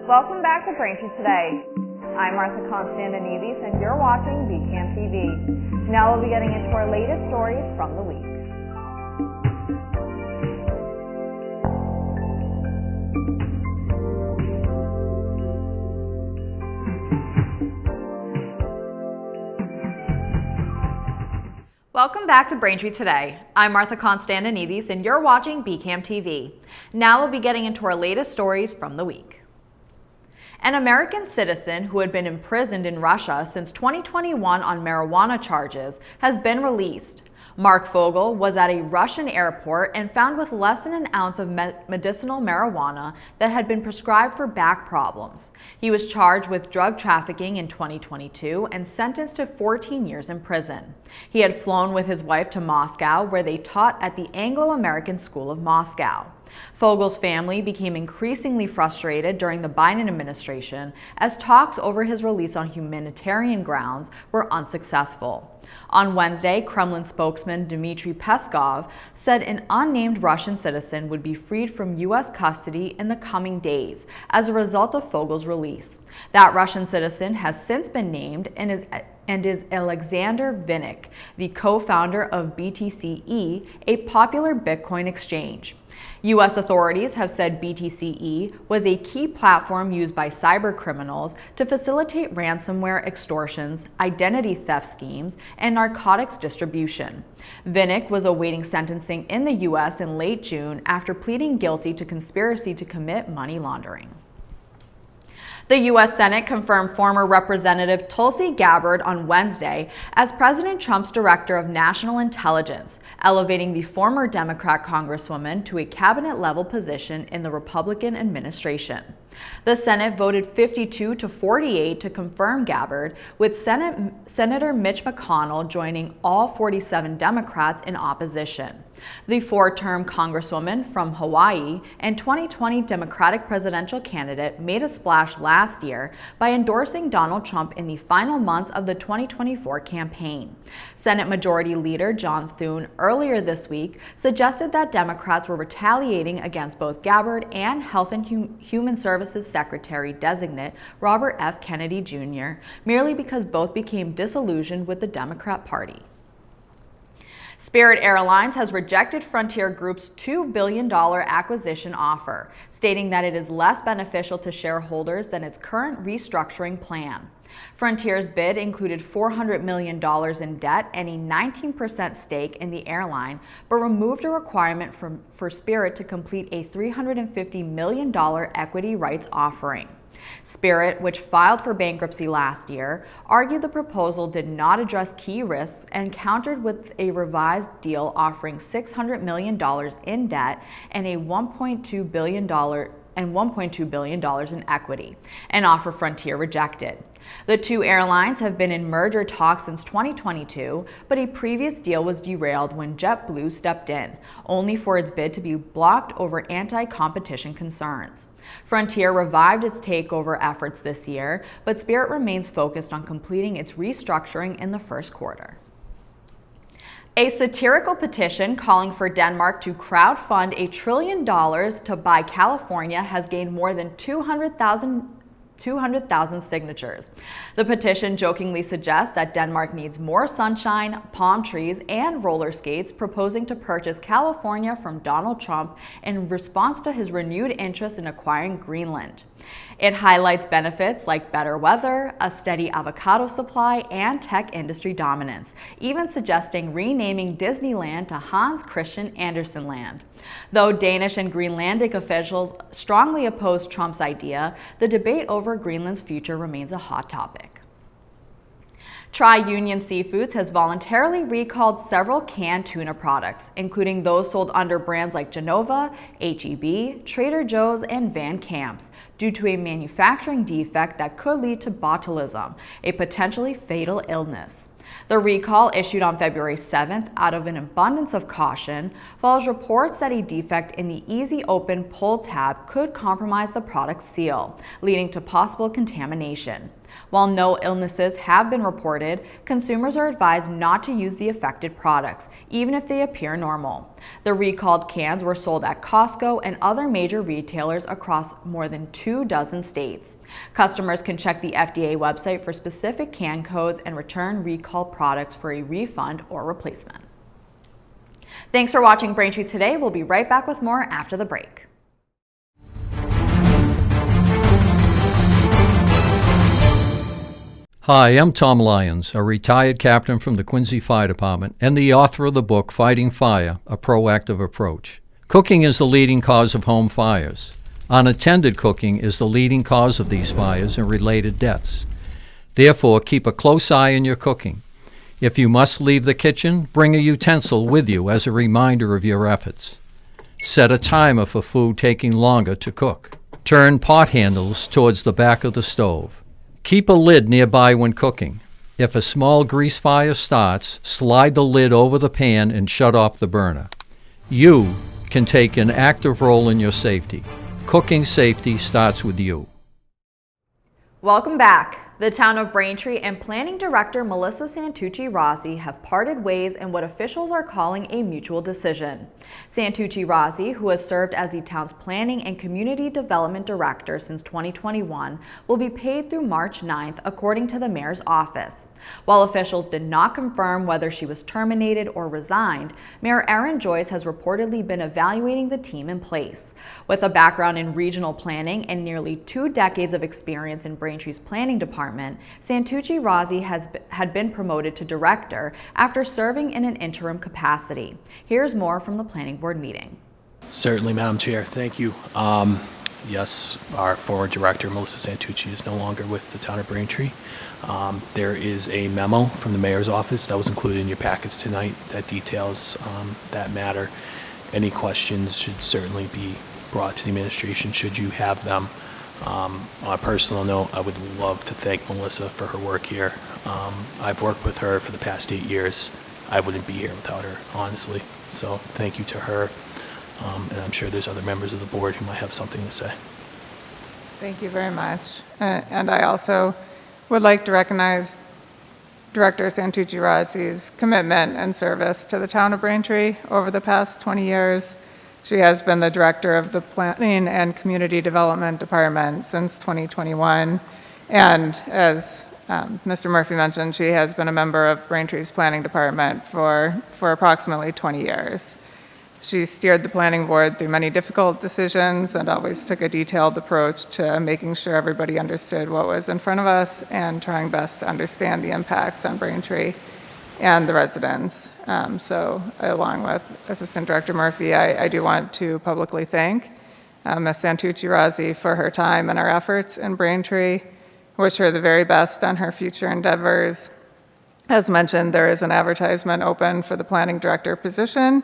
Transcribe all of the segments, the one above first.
Welcome back to Braintree Today. I'm Martha Konstandinidis and you're watching BCAM TV. Now we'll be getting into our latest stories from the week. Welcome back to Braintree Today. I'm Martha Konstandinidis and you're watching BCAM TV. Now we'll be getting into our latest stories from the week. An American citizen who had been imprisoned in Russia since 2021 on marijuana charges has been released. Mark Fogel was at a Russian airport and found with less than an ounce of medicinal marijuana that had been prescribed for back problems. He was charged with drug trafficking in 2022 and sentenced to 14 years in prison. He had flown with his wife to Moscow, where they taught at the Anglo-American School of Moscow. Fogel's family became increasingly frustrated during the Biden administration as talks over his release on humanitarian grounds were unsuccessful. On Wednesday, Kremlin spokesman Dmitry Peskov said an unnamed Russian citizen would be freed from U.S. custody in the coming days as a result of Fogel's release. That Russian citizen has since been named and is Alexander Vinnik, the co-founder of BTCE, a popular Bitcoin exchange. U.S. authorities have said BTCE was a key platform used by cyber criminals to facilitate ransomware extortions, identity theft schemes, and narcotics distribution. Vinnik was awaiting sentencing in the U.S. in late June after pleading guilty to conspiracy to commit money laundering. The U.S. Senate confirmed former Representative Tulsi Gabbard on Wednesday as President Trump's Director of National Intelligence, elevating the former Democrat Congresswoman to a cabinet-level position in the Republican administration. The Senate voted 52 to 48 to confirm Gabbard, with Senator Mitch McConnell joining all 47 Democrats in opposition. The four-term Congresswoman from Hawaii and 2020 Democratic presidential candidate made a splash last year by endorsing Donald Trump in the final months of the 2024 campaign. Senate Majority Leader John Thune earlier this week suggested that Democrats were retaliating against both Gabbard and Health and Human Services Secretary-designate Robert F. Kennedy Jr. merely because both became disillusioned with the Democrat Party. Spirit Airlines has rejected Frontier Group's $2 billion acquisition offer, stating that it is less beneficial to shareholders than its current restructuring plan. Frontier's bid included $400 million in debt and a 19% stake in the airline, but removed a requirement for Spirit to complete a $350 million equity rights offering. Spirit, which filed for bankruptcy last year, argued the proposal did not address key risks and countered with a revised deal offering $600 million in debt and $1.2 billion in equity, an offer Frontier rejected. The two airlines have been in merger talks since 2022, but a previous deal was derailed when JetBlue stepped in, only for its bid to be blocked over anti-competition concerns. Frontier revived its takeover efforts this year, but Spirit remains focused on completing its restructuring in the first quarter. A satirical petition calling for Denmark to crowdfund $1 trillion to buy California has gained more than 200,000 signatures. The petition jokingly suggests that Denmark needs more sunshine, palm trees, and roller skates, proposing to purchase California from Donald Trump in response to his renewed interest in acquiring Greenland. It highlights benefits like better weather, a steady avocado supply, and tech industry dominance, even suggesting renaming Disneyland to Hans Christian Andersen Land. Though Danish and Greenlandic officials strongly oppose Trump's idea, the debate over Greenland's future remains a hot topic. Tri-Union Seafoods has voluntarily recalled several canned tuna products, including those sold under brands like Genova, H-E-B, Trader Joe's, and Van Camp's, due to a manufacturing defect that could lead to botulism, a potentially fatal illness. The recall, issued on February 7th out of an abundance of caution, follows reports that a defect in the Easy Open pull tab could compromise the product's seal, leading to possible contamination. While no illnesses have been reported, consumers are advised not to use the affected products, even if they appear normal. The recalled cans were sold at Costco and other major retailers across more than 24 states. Customers can check the FDA website for specific can codes and return recalled products for a refund or replacement. Thanks for watching Braintree today. We'll be right back with more after the break. Hi, I'm Tom Lyons, a retired captain from the Quincy Fire Department and the author of the book Fighting Fire, A Proactive Approach. Cooking is the leading cause of home fires. Unattended cooking is the leading cause of these fires and related deaths. Therefore, keep a close eye on your cooking. If you must leave the kitchen, bring a utensil with you as a reminder of your efforts. Set a timer for food taking longer to cook. Turn pot handles towards the back of the stove. Keep a lid nearby when cooking. If a small grease fire starts, slide the lid over the pan and shut off the burner. You can take an active role in your safety. Cooking safety starts with you. Welcome back. The town of Braintree and Planning Director Melissa Santucci-Rossi have parted ways in what officials are calling a mutual decision. Santucci-Rossi, who has served as the town's Planning and Community Development Director since 2021, will be paid through March 9th, according to the mayor's office. While officials did not confirm whether she was terminated or resigned, Mayor Erin Joyce has reportedly been evaluating the team in place. With a background in regional planning and nearly 2 decades of experience in Braintree's planning department, Santucci-Rossi had been promoted to director after serving in an interim capacity. Here's more from the planning board meeting. Certainly, Madam Chair. Thank you. Yes, our former director, Melissa Santucci, is no longer with the town of Braintree. There is a memo from the mayor's office that was included in your packets tonight that details that matter. Any questions should certainly be brought to the administration should you have them. On a personal note, I would love to thank Melissa for her work here. I've worked with her for the past 8 years. I wouldn't be here without her, honestly. So thank you to her. And I'm sure there's other members of the board who might have something to say. Thank you very much. And I also would like to recognize Director Santucci-Rossi's commitment and service to the town of Braintree over the past 20 years. She has been the director of the Planning and Community Development Department since 2021. And as Mr. Murphy mentioned, she has been a member of Braintree's planning department for approximately 20 years. She steered the planning board through many difficult decisions and always took a detailed approach to making sure everybody understood what was in front of us and trying best to understand the impacts on Braintree and the residents. So along with Assistant Director Murphy, I do want to publicly thank Ms. Santucci-Rossi for her time and her efforts in Braintree. Wish her the very best on her future endeavors. As mentioned, there is an advertisement open for the planning director position.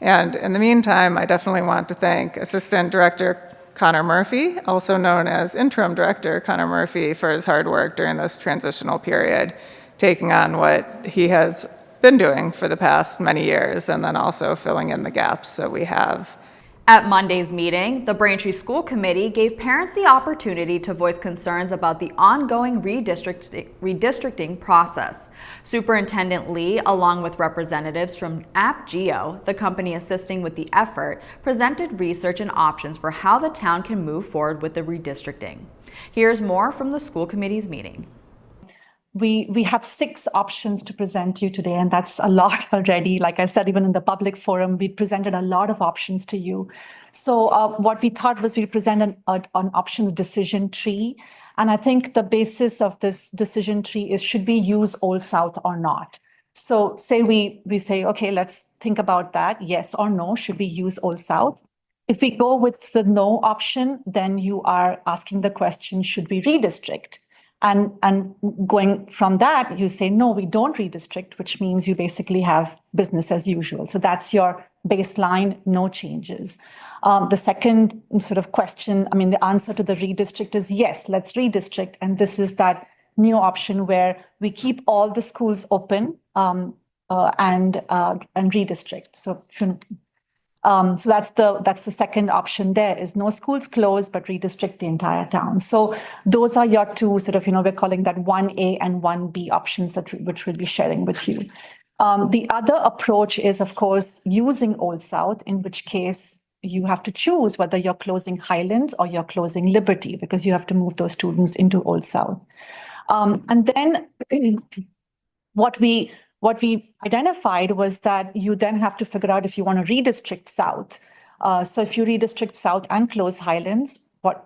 And in the meantime, I definitely want to thank Assistant Director Connor Murphy, also known as Interim Director Connor Murphy, for his hard work during this transitional period, taking on what he has been doing for the past many years, and then also filling in the gaps that we have. At Monday's meeting, the Braintree School Committee gave parents the opportunity to voice concerns about the ongoing redistricting process. Superintendent Lee, along with representatives from AppGeo, the company assisting with the effort, presented research and options for how the town can move forward with the redistricting. Here's more from the school committee's meeting. We have 6 options to present you today, and that's a lot already. Like I said, even in the public forum, we presented a lot of options to you. So what we thought was we'd present an options decision tree. And I think the basis of this decision tree is, should we use Old South or not? So say we say, okay, let's think about that. Yes or no, should we use Old South? If we go with the no option, then you are asking the question, should we redistrict? And going from that, you say, no, we don't redistrict, which means you basically have business as usual. So that's your baseline, no changes. The second sort of question, the answer to the redistrict is yes, let's redistrict. And this is that new option where we keep all the schools open and redistrict. So So that's the second option there is no schools closed, but redistrict the entire town. So those are your two sort of, we're calling that 1A and 1B options which we'll be sharing with you. The other approach is, of course, using Old South, in which case you have to choose whether you're closing Highlands or you're closing Liberty, because you have to move those students into Old South. And then what we identified was that you then have to figure out if you want to redistrict South. So if you redistrict South and close Highlands,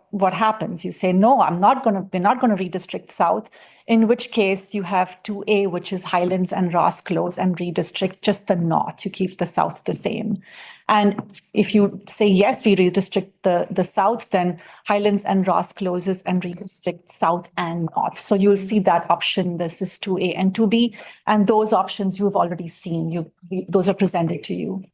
what happens? You say, no, we're not going to redistrict South, in which case you have 2A, which is Highlands and Ross close, and redistrict just the North. You keep the South the same. And if you say, yes, we redistrict the South, then Highlands and Ross closes and redistrict South and North. So you'll see that option. This is 2A and 2B. And those options you've already seen. Those are presented to you.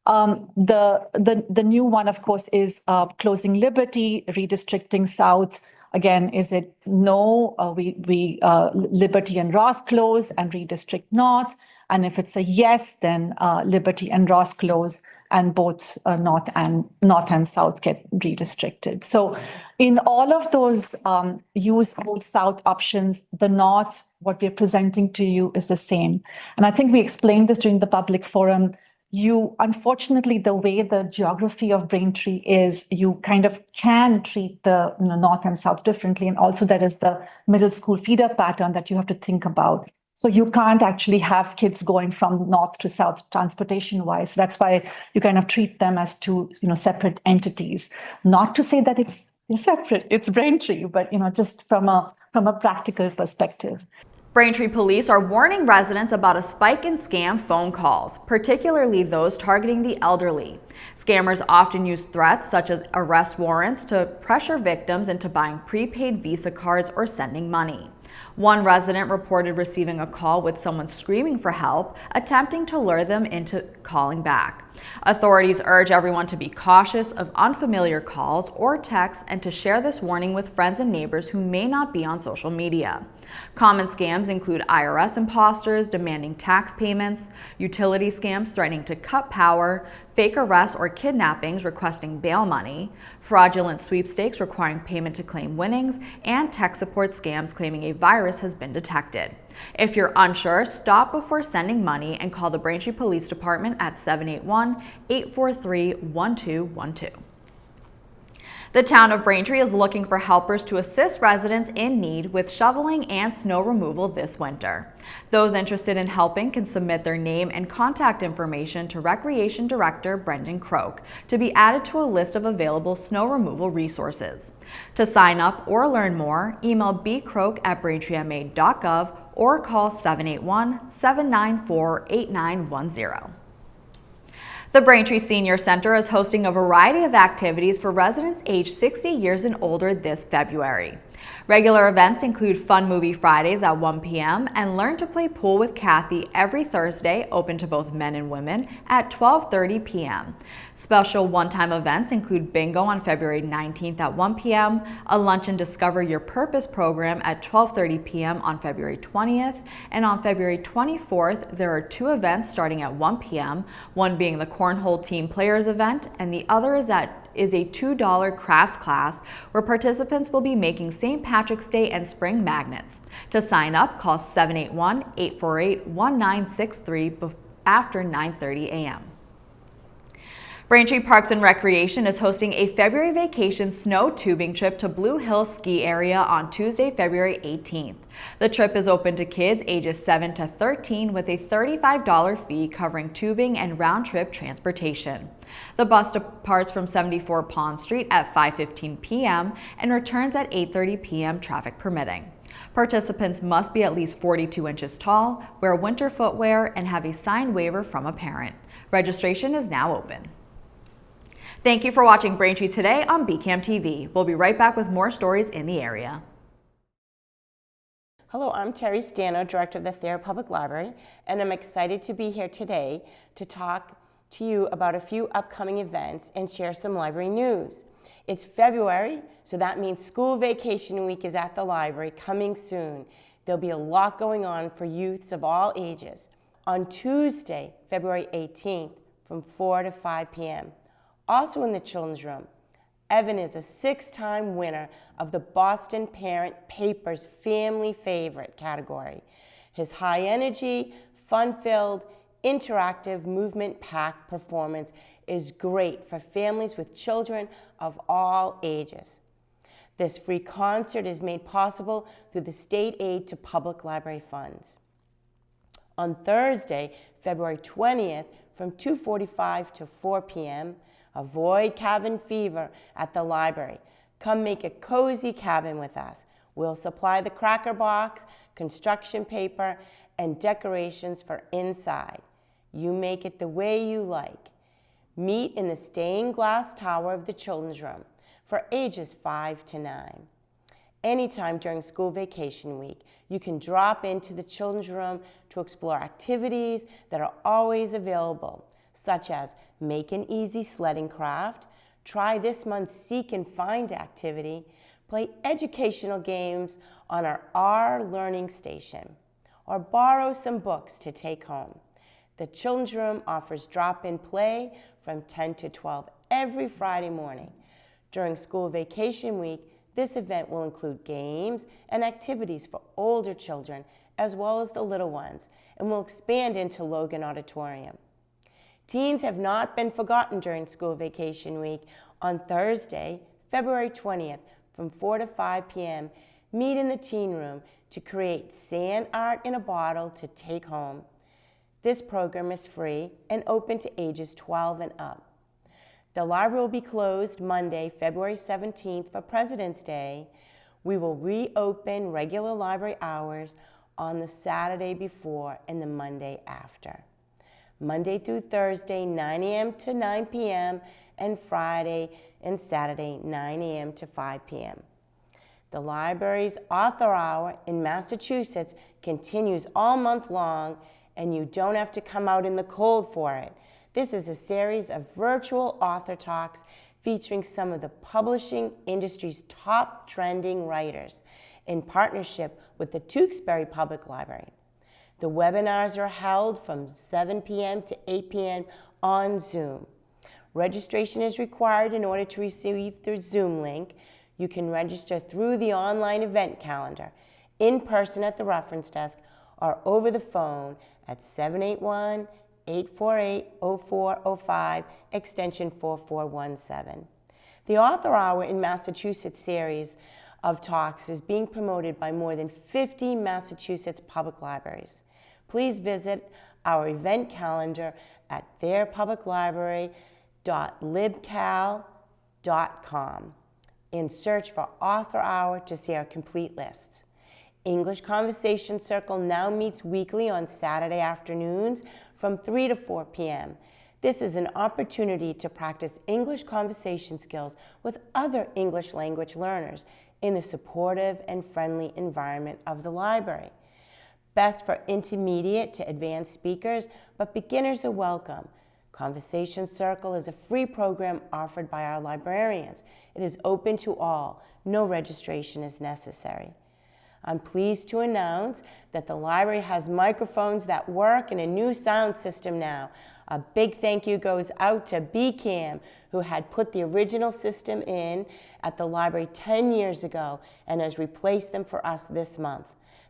The new one, of course, is closing Liberty, redistricting South. Again, is it no? We Liberty and Ross close and redistrict North. And if it's a yes, then Liberty and Ross close, and both North and South get redistricted. So in all of those use Old South options, the North, what we're presenting to you is the same. And I think we explained this during the public forum. Unfortunately, the way the geography of Braintree is, you kind of can treat the North and South differently. And also there is the middle school feeder pattern that you have to think about. So you can't actually have kids going from North to South transportation-wise. That's why you kind of treat them as two separate entities. Not to say that it's separate, it's Braintree, but just from a practical perspective. Braintree police are warning residents about a spike in scam phone calls, particularly those targeting the elderly. Scammers often use threats such as arrest warrants to pressure victims into buying prepaid Visa cards or sending money. One resident reported receiving a call with someone screaming for help, attempting to lure them into calling back. Authorities urge everyone to be cautious of unfamiliar calls or texts and to share this warning with friends and neighbors who may not be on social media. Common scams include IRS imposters demanding tax payments, utility scams threatening to cut power, fake arrests or kidnappings requesting bail money, fraudulent sweepstakes requiring payment to claim winnings, and tech support scams claiming a virus has been detected. If you're unsure, stop before sending money and call the Braintree Police Department at 781-843-1212. The town of Braintree is looking for helpers to assist residents in need with shoveling and snow removal this winter. Those interested in helping can submit their name and contact information to Recreation Director Brendan Croak to be added to a list of available snow removal resources. To sign up or learn more, email bcroak@braintreema.gov or call 781-794-8910. The Braintree Senior Center is hosting a variety of activities for residents aged 60 years and older this February. Regular events include Fun Movie Fridays at 1 p.m. and Learn to Play Pool with Kathy every Thursday, open to both men and women, at 12:30 p.m. Special one-time events include Bingo on February 19th at 1 p.m., a Lunch and Discover Your Purpose program at 12:30 p.m. on February 20th, and on February 24th, there are two events starting at 1 p.m., one being the Cornhole Team Players event, and the other is a $2 crafts class where participants will be making St. Patrick's Day and spring magnets. To sign up, call 781-848-1963 after 9:30 a.m. Braintree Parks and Recreation is hosting a February vacation snow tubing trip to Blue Hill Ski Area on Tuesday, February 18th. The trip is open to kids ages 7 to 13 with a $35 fee covering tubing and round-trip transportation. The bus departs from 74 Pond Street at 5:15 p.m. and returns at 8:30 p.m. traffic permitting. Participants must be at least 42 inches tall, wear winter footwear, and have a signed waiver from a parent. Registration is now open. Thank you for watching Braintree Today on BCAM TV. We'll be right back with more stories in the area. Hello, I'm Terry Stano, Director of the Thayer Public Library, and I'm excited to be here today to talk to you about a few upcoming events and share some library news. It's February, so that means school vacation week is at the library coming soon. There'll be a lot going on for youths of all ages. On Tuesday, February 18th, from 4 to 5 p.m. Also in the children's room, Evan is a 6-time winner of the Boston Parent Paper's Family Favorite category. His high energy, fun-filled, interactive, movement-packed performance is great for families with children of all ages. This free concert is made possible through the state aid to public library funds. On Thursday, February 20th, from 2:45 to 4 p.m., avoid cabin fever at the library. Come make a cozy cabin with us. We'll supply the cracker box, construction paper, and decorations for inside. You make it the way you like. Meet in the stained glass tower of the children's room for ages 5 to 9. Anytime during school vacation week, you can drop into the children's room to explore activities that are always available, such as Make an Easy Sledding Craft, try this month's Seek and Find activity, play educational games on our R Learning Station, or borrow some books to take home. The children's room offers drop-in play from 10 to 12 every Friday morning. During school vacation week, this event will include games and activities for older children as well as the little ones, and will expand into Logan Auditorium. Teens have not been forgotten during school vacation week. On Thursday, February 20th, from 4 to 5 p.m., meet in the teen room to create sand art in a bottle to take home. This program is free and open to ages 12 and up. The library will be closed Monday, February 17th for President's Day. We will reopen regular library hours on the Saturday before and the Monday after. Monday through Thursday, 9 a.m. to 9 p.m., and Friday and Saturday, 9 a.m. to 5 p.m. The library's author hour in Massachusetts continues all month long, and you don't have to come out in the cold for it. This is a series of virtual author talks featuring some of the publishing industry's top trending writers in partnership with the Tewksbury Public Library. The webinars are held from 7 p.m. to 8 p.m. on Zoom. Registration is required in order to receive the Zoom link. You can register through the online event calendar, in person at the reference desk, or over the phone at 781-848-0405, extension 4417. The Author Hour in Massachusetts series of talks is being promoted by more than 50 Massachusetts public libraries. Please visit our event calendar at theirpubliclibrary.libcal.com and search for Author Hour to see our complete lists. English Conversation Circle now meets weekly on Saturday afternoons from 3 to 4 p.m. This is an opportunity to practice English conversation skills with other English language learners in the supportive and friendly environment of the library. Best for intermediate to advanced speakers, but beginners are welcome. Conversation Circle is a free program offered by our librarians. It is open to all. No registration is necessary. I'm pleased to announce that the library has microphones that work and a new sound system now. A big thank you goes out to BCAM, who had put the original system in at the library 10 years ago and has replaced them for us this month.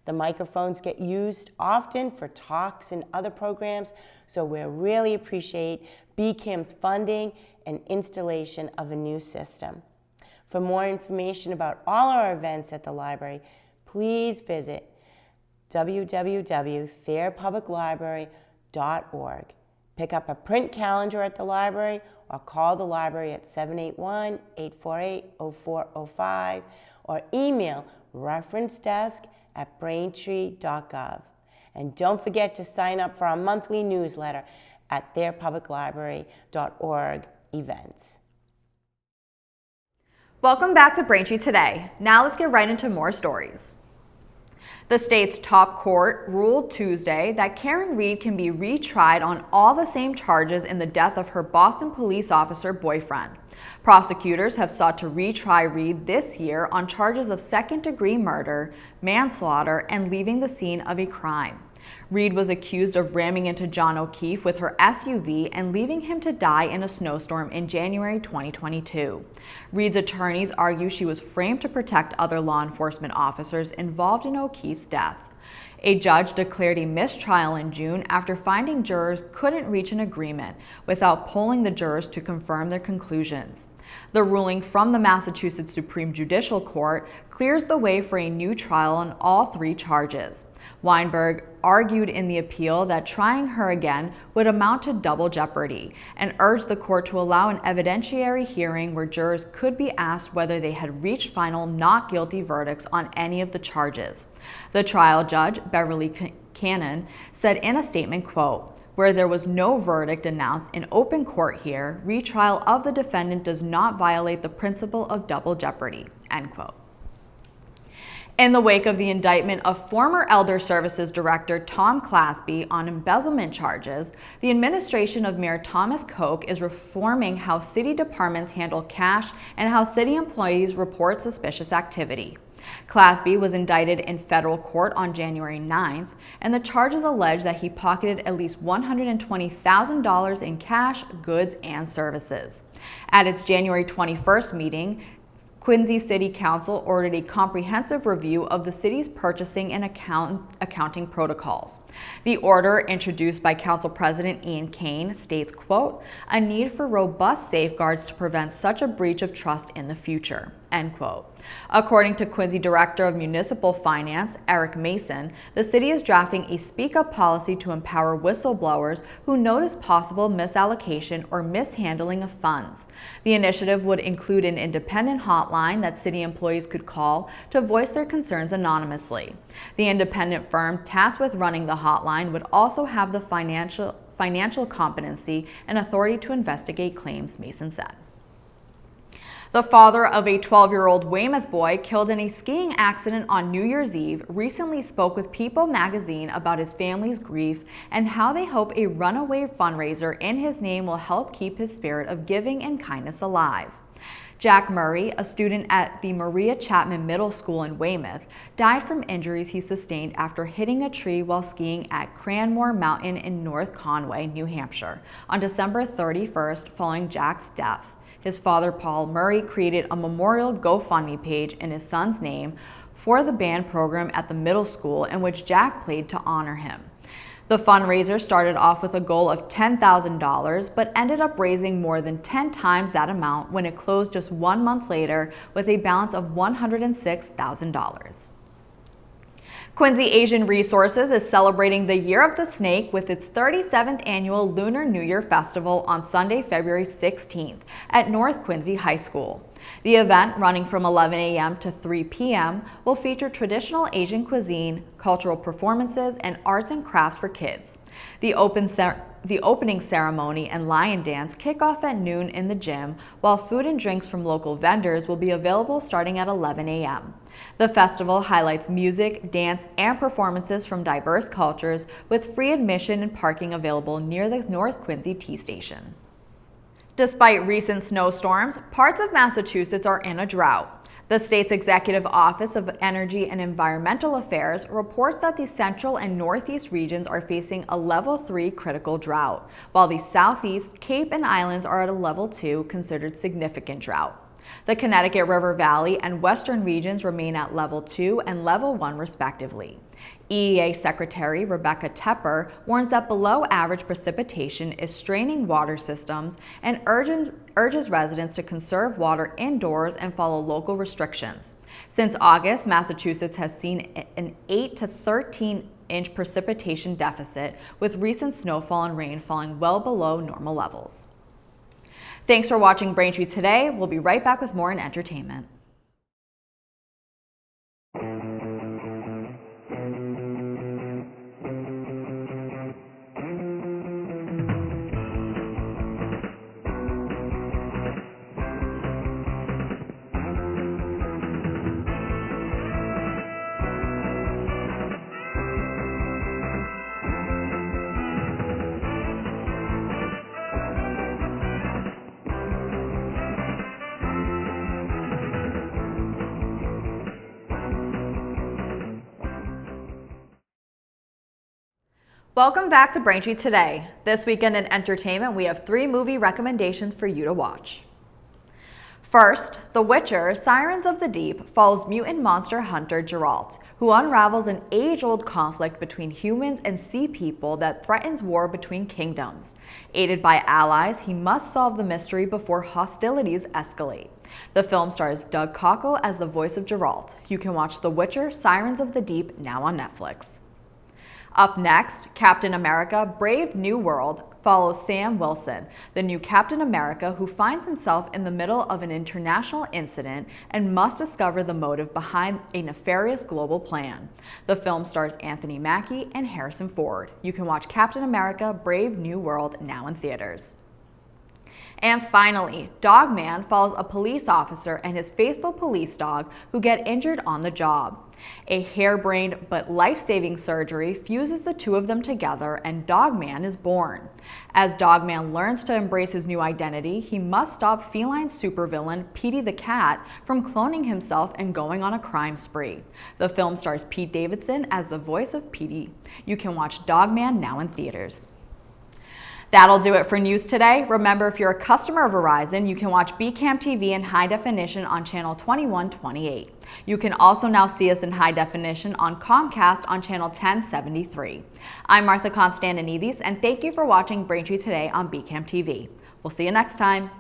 The microphones get used often for talks and other programs, so we really appreciate BCAM's funding and installation of a new system. For more information about all our events at the library, please visit www.theirpubliclibrary.org. Pick up a print calendar at the library or call the library at 781-848-0405 or email referencedesk@braintree.gov. And don't forget to sign up for our monthly newsletter at theirpubliclibrary.org events. Welcome back to Braintree Today. Now let's get right into more stories. The state's top court ruled Tuesday that Karen Reed can be retried on all the same charges in the death of her Boston police officer boyfriend. Prosecutors have sought to retry Reed this year on charges of second-degree murder, manslaughter, and leaving the scene of a crime. Reed was accused of ramming into John O'Keefe with her SUV and leaving him to die in a snowstorm in January 2022. Reed's attorneys argue she was framed to protect other law enforcement officers involved in O'Keefe's death. A judge declared a mistrial in June after finding jurors couldn't reach an agreement without polling the jurors to confirm their conclusions. The ruling from the Massachusetts Supreme Judicial Court clears the way for a new trial on all 3 charges. Weinberg argued in the appeal that trying her again would amount to double jeopardy and urged the court to allow an evidentiary hearing where jurors could be asked whether they had reached final not guilty verdicts on any of the charges. The trial judge, Beverly Cannon, said in a statement, quote, "Where there was no verdict announced in open court here, retrial of the defendant does not violate the principle of double jeopardy," end quote. In the wake of the indictment of former Elder Services Director Tom Clasby on embezzlement charges, the administration of Mayor Thomas Koch is reforming how city departments handle cash and how city employees report suspicious activity. Clasby was indicted in federal court on January 9th, and the charges allege that he pocketed at least $120,000 in cash, goods, and services. At its January 21st meeting, Quincy City Council ordered a comprehensive review of the city's purchasing and accounting protocols. The order, introduced by Council President Ian Kane, states, quote, "a need for robust safeguards to prevent such a breach of trust in the future," end quote. According to Quincy Director of Municipal Finance, Eric Mason, the city is drafting a speak-up policy to empower whistleblowers who notice possible misallocation or mishandling of funds. The initiative would include an independent hotline that city employees could call to voice their concerns anonymously. The independent firm tasked with running the hotline would also have the financial competency and authority to investigate claims, Mason said. The father of a 12-year-old Weymouth boy killed in a skiing accident on New Year's Eve recently spoke with People magazine about his family's grief and how they hope a runaway fundraiser in his name will help keep his spirit of giving and kindness alive. Jack Murray, a student at the Maria Chapman Middle School in Weymouth, died from injuries he sustained after hitting a tree while skiing at Cranmore Mountain in North Conway, New Hampshire, on December 31st following Jack's death. His father, Paul Murray, created a memorial GoFundMe page in his son's name for the band program at the middle school in which Jack played to honor him. The fundraiser started off with a goal of $10,000, but ended up raising more than 10 times that amount when it closed just 1 month later with a balance of $106,000. Quincy Asian Resources is celebrating the Year of the Snake with its 37th annual Lunar New Year Festival on Sunday, February 16th at North Quincy High School. The event, running from 11 a.m. to 3 p.m., will feature traditional Asian cuisine, cultural performances, and arts and crafts for kids. The opening ceremony and lion dance kick off at noon in the gym, while food and drinks from local vendors will be available starting at 11 a.m. The festival highlights music, dance, and performances from diverse cultures with free admission and parking available near the North Quincy T Station. Despite recent snowstorms, parts of Massachusetts are in a drought. The state's Executive Office of Energy and Environmental Affairs reports that the central and northeast regions are facing a level 3 critical drought, while the southeast, Cape, and Islands are at a level 2 considered significant drought. The Connecticut River Valley and western regions remain at level 2 and level 1 respectively. EEA Secretary Rebecca Tepper warns that below average precipitation is straining water systems and urges residents to conserve water indoors and follow local restrictions. Since August, Massachusetts has seen an 8 to 13 inch precipitation deficit, with recent snowfall and rain falling well below normal levels. Thanks for watching Braintree today. We'll be right back with more in entertainment. Welcome back to Braintree Today. This weekend in entertainment, we have 3 movie recommendations for you to watch. First, The Witcher, Sirens of the Deep follows mutant monster hunter Geralt, who unravels an age-old conflict between humans and sea people that threatens war between kingdoms. Aided by allies, he must solve the mystery before hostilities escalate. The film stars Doug Cockle as the voice of Geralt. You can watch The Witcher, Sirens of the Deep now on Netflix. Up next, Captain America: Brave New World follows Sam Wilson, the new Captain America who finds himself in the middle of an international incident and must discover the motive behind a nefarious global plan. The film stars Anthony Mackie and Harrison Ford. You can watch Captain America: Brave New World now in theaters. And finally, Dogman follows a police officer and his faithful police dog who get injured on the job. A harebrained but life-saving surgery fuses the two of them together and Dogman is born. As Dogman learns to embrace his new identity, he must stop feline supervillain Petey the Cat from cloning himself and going on a crime spree. The film stars Pete Davidson as the voice of Petey. You can watch Dogman now in theaters. That'll do it for news today. Remember, if you're a customer of Verizon, you can watch BCAM TV in high definition on channel 2128. You can also now see us in high definition on Comcast on channel 1073. I'm Martha Konstandinidis, and thank you for watching Braintree Today on BCAM TV. We'll see you next time.